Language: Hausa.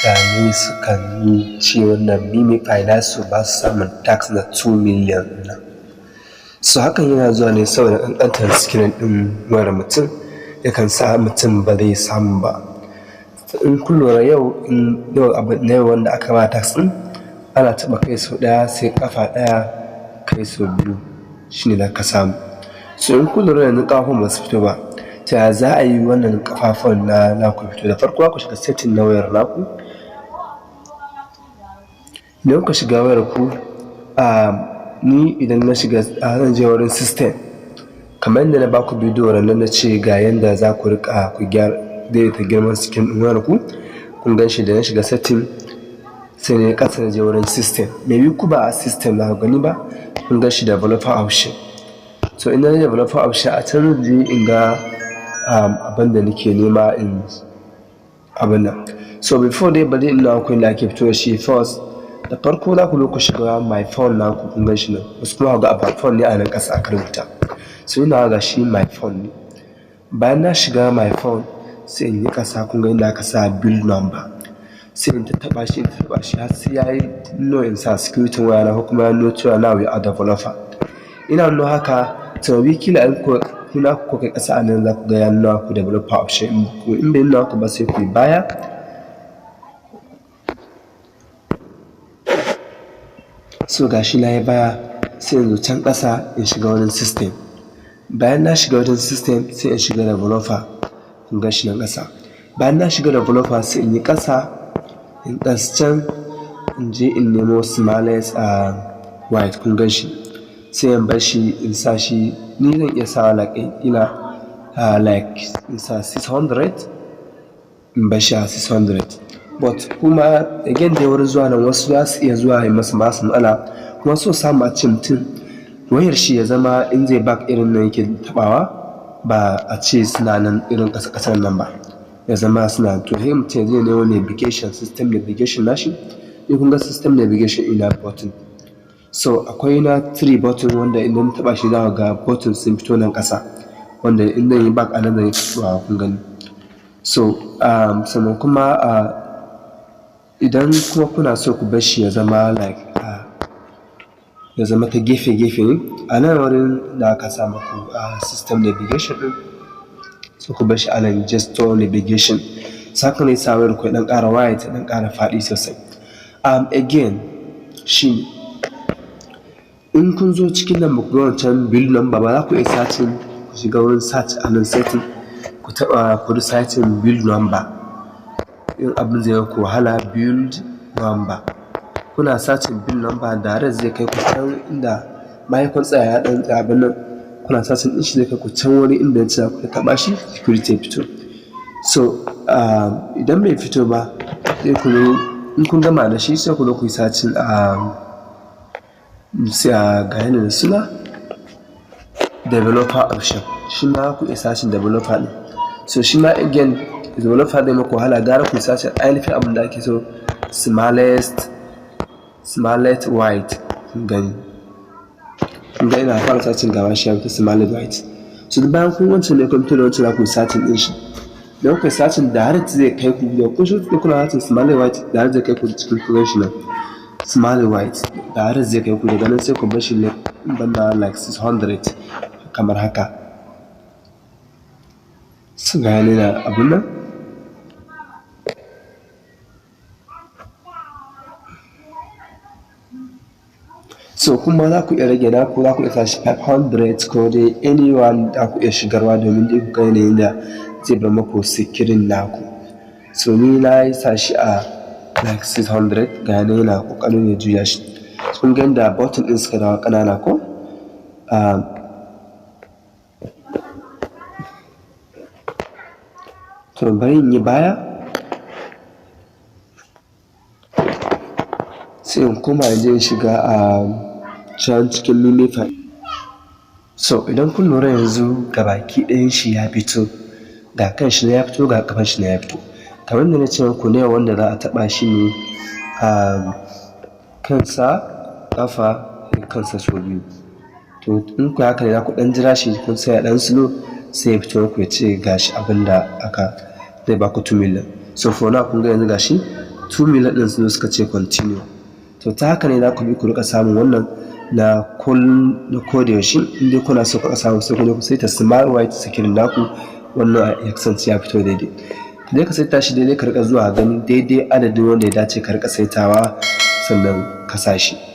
mutane sukan yi ce wannan MEMEFI nasu ba su samun tax na 2 million nan. So hakan yana zuwa ne saboda ƙanƙantar screen ɗin wayar mutum yakan sa mutum ba zai samu ba. In kun lura yau abu ne wanda aka ba tax ɗin ana taɓa kai sau ɗaya sai ƙafa ɗaya kai sau biyu shine za ka samu. So in kun lura yanzu ƙafafun ba su fito ba, ta za a yi wannan ƙafafun na naku fito? Da farko ku shiga setting na wayar naku. Idan ka shiga wayar ku, ni idan na shiga zan je wurin system. Kamar yadda na baku bidiyo ranar na ce ga yanda za ku riƙa ku daidaita girman screen ɗin wayar ku. Kun gan shi da na shiga setting sai na ƙasa na je wurin system. Maybe ku ba a system za ku gani ba, kun gan shi developer option. So ina developer option a can je in ga abin da nake nema in abin nan. So before dai bari ina ku inda ake fito da shi first. Da farko za ku zo ku shiga my phone naku, kun gan shi nan. Wasu kuma ga about phone ne a nan ƙasa aka rubuta. So ina ga shi my phone ne. Bayan na shiga my phone sai in yi ƙasa, kun ga inda aka sa build number. Sai in taɓa shi har sai yayi no in sa security waya na ko kuma ya nuna cewa now we are developer. Ina nuna haka to kila in kuna ku kai ƙasa a nan za ku ga ya nuna ku developer option. In bai nuna ku ba sai ku yi baya. So gashi na yi baya sai in zo can ƙasa in shiga wurin system. Bayan na shiga wurin system sai in shiga developer, kun ga shi nan ƙasa. Bayan na shiga developer sai in yi ƙasa in can in je in nemo smallest white, kun gan shi. Sai in bar shi in sa shi, ni zan iya sawa like in sa 600 in bar shi a 600. But kuma again dai wurin zuwa nan wasu za su iya zuwa yi masu matsala kuma so samu a ce mutum wayar shi ya zama in zai back irin nan yake taɓawa ba a ce suna nan irin ƙasar nan ba, ya zama suna to sai mutum zai nemo navigation system navigation nashi. In kun ga system navigation ina button. So akwai na 3 button wanda idan taɓa shi za ku ga button sun fito nan ƙasa wanda in zan yi back a nan zan yi kun gani. So sannan kuma idan kuma kuna so ku bar shi ya zama like ya zama ta gefe-gefe ne a nan wurin da aka sa muku system navigation ɗin, so ku bar shi a nan gesture navigation. Saka ne sa wayar ku ɗan ƙara wide ɗan ƙara faɗi sosai. Again shi in kun zo cikin nan ba ku ga wancan build number ba, za ku iya searching ku shiga wurin search a nan setting ku taɓa ku searching build number. In abin zai ku wahala build number, kuna searching build number direct zai kai ku can inda mahaifin tsaya ya ɗan abin nan, kuna searching ɗin shi zai kai ku can wani inda ya ce ku taɓa shi security fito. So idan bai fito ba sai ku in kun gama da shi sai ku zo ku yi searching sai ga yana da suna developer option. Shi ma ku iya searching developer ɗin. So shi ma again developer dai maku wahala gara ku sace ainihin abin da ake so smallest white, kun gani. Kun ga ina fara sacin gaba shi ta smallest white. So bayan kun wancan ne kun tura wancan ku sacin din shi. Dan ku sacin direct zai kai ku da kun shi kuna sacin smallest white direct zai kai ku cikin kuren shi nan. Smallest white direct zai kai ku daga nan sai ku bar shi ne banda like 600 kamar haka. Su ga yana da abun nan. So kuma za ku iya rage naku, za ku iya sashi 500 ko dai anyone da ku iya shigarwa domin dai ku ga yanayin da zai bar maku sikirin naku. So ni na yi sashi a like 600 ga yanayin na kokarin ya juya shi. Kun ga da button ɗin suka dawo ƙanana ko? To bari in yi baya. Sai in koma in je in shiga can cikin MEMEFI. So idan kun lura yanzu gabaki ɗayan shi ya fito, ga kan shi ya fito ga kafan shi ya fito. Kamar da na ce muku ne wanda za a taɓa shi ne kansa ƙafa kansa sau biyu. To in ku haka ne za ku ɗan jira shi kun sai ɗan slow sai ya fito muku ya ce gashi abin da aka zai ba ku 2 million. So for now kun ga yanzu gashi 2 million ɗin su suka ce continue. To ta haka ne za ku bi ku rika samun wannan na koda yaushe. In dai kuna so ku samu sai ku saita smart white screen naku wannan ya kasance ya fito daidai. Dai ka saita shi daidai ka rika zuwa gani daidai adadin wanda ya dace ka rika saitawa sannan ka sa shi.